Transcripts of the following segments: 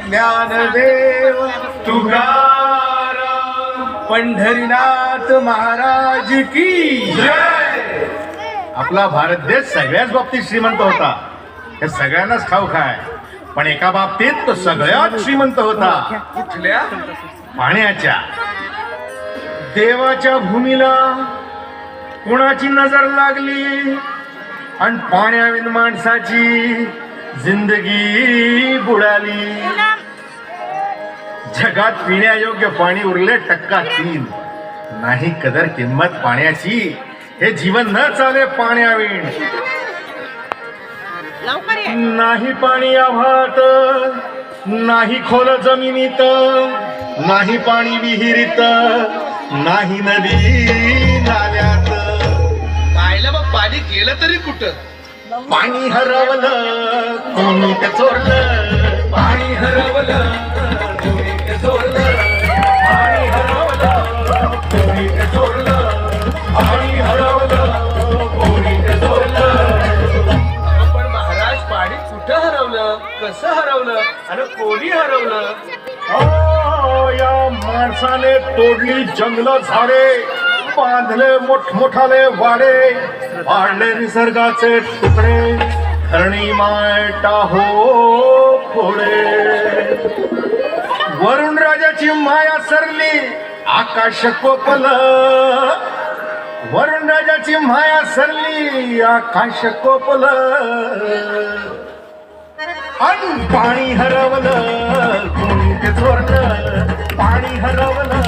ज्ञानदेव तुकाराम पंढरीनाथ महाराज की जय. आपला भारत देश सगळ्याच बाबतीत श्रीमंत होता, हे सगळ्यांनाच ठाऊक आहे. पण एका बाबतीत तो सगळ्यात श्रीमंत होता. कुठल्या? पाण्याच्या. देवाच्या भूमीला कुणाची नजर लागली आणि पाण्याविन माणसाची जिंदगी बुडाली. जगात पिण्यायोग्य पाणी उरले 3%. नाही कदर किंमत पाण्याची, हे जीवन न चाले पाण्याविण. नाही पाणी आभाळात, नाही खोल जमिनीत, नाही पाणी विहिरीत, नाही नदी नाल्यात. पाहिलं मग पाणी गेलं तरी कुठं? पाणी हरवलं कोणी ते चोरलं. पाणी हरवलं कोणी ते चोरलं. पाणी हरवलं कोणी ते चोरलं. पाणी हरवलं कोणी ते चोरलं. पण महाराज पाणी कुठं हरवलं, कसं हरवलं आणि कोणी हरवलं? या माणसाने तोडली जंगल झाडे, बांधले मोठमोठाले वाडे, पाडले निसर्गाचे तुकडे, धरणी मायटा हो पुढे. वरुण राजाची माया सरली आकाश कोपल. वरुण राजाची माया सरली आकाश कोपल. आणि पाणी हरवलं कोणी ते चोरलं. पाणी हरवलं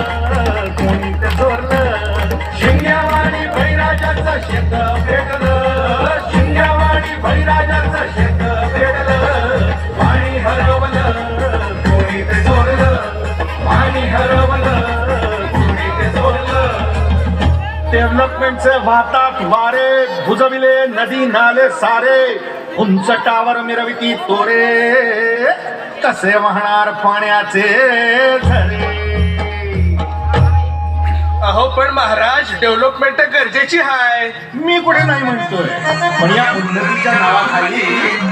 कोणी ते चोरलं. शिंग्यावाणी बैराजाचं शेत पेटलं. शिंग्यावाणी बैराजाचं शेत पेटलं. पाणी हरवलं कोणी ते चोरलं. पाणी हरवलं कोणी ते चोरलं. डेव्हलपमेंटचे वाहतात वारे, बुजविले नदी नाले सारे, उंच टावर मिरविती तोरे, कसे वाहणार पाण्याचे झरे. अहो पण महाराज डेव्हलपमेंट गरजेची आहे. मी कुठे नाही म्हणतोय, पण या उन्नतीच्या नावाखाली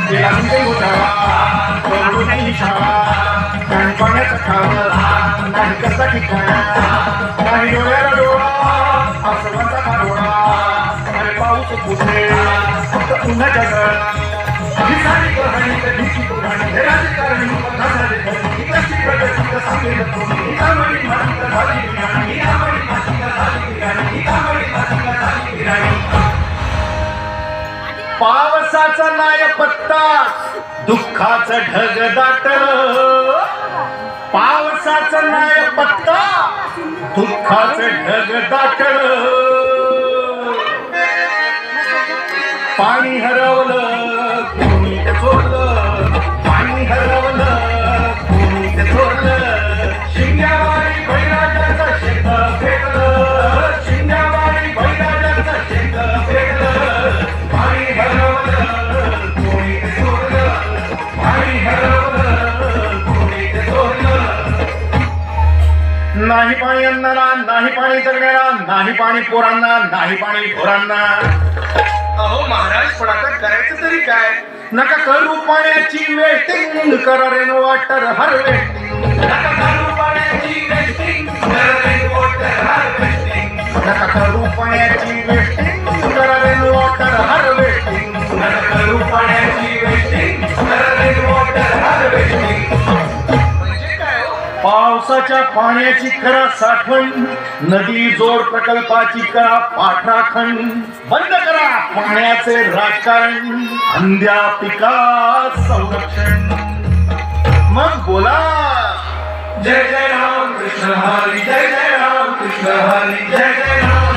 गेला काही घोटाळा, करू नाही शाळा, पाण्याचं खावं नाही कसा ठिकाणा, नाही डोळ्याला डोळा आसमानचा खाडोळा, आणि पाऊस कुठे फक्त उन्हाच्या गळा. दिसाणी कहाणी कधीची पुराणी, हे राजकारणी पथासारे खरी, कशी प्रगती कसा केलं तुम्ही, ही कामडी माती का झाली बिराणी, ही कामडी माती का झाली बिराणी, ही कामडी माती का झाली बिराणी. पावसाचा नाय पत्ता, दुःखाचं ढग दाटलं. पावसाचं नाय पत्ता, दुःखाचं ढग दाटलं. पाणी हरवलं कोणी ते चोरलं. पाणी हरवलं कोणी ते चोरलं. शिंग्यावाणी बैराजाचं शेत पेटलं. शिंग्यावाणी बैराजाचं शेत पेटलं. पाणी हरवलं कोणी ते चोरलं. पाणी हरवलं कोणी ते चोरलं. नाही पाणी अन्नाला, नाही पाणी जगण्याला, नाही पाणी पोरांना, नाही पाणी ढोरांना. अहो महाराज पण आता करायचं तरी काय? नका करू पाण्याची वेटिंग, करा रेन वॉटर हार्वेस्टिंग. नका करू पाण्याची वेटिंग, करा रेन वॉटर हार्वेस्टिंग. नका करू पाण्याची वेटिंग, करा रेन वॉटर हार्वेस्टिंग. नका करू पाण्याची वेटिंग, करा रेन वॉटर हार्वेस्टिंग. म्हणजे काय हो? पावसाच्या पाण्याची करा साठवण, नदी जोड प्रकल्पाची करा पाठराखण. बंद करा पाण्याचे राजकारण, अंध्या पिका संरक्षण. मग बोला जय जय राम कृष्ण हरी, जय जय राम कृष्ण हरी, जय जय राम.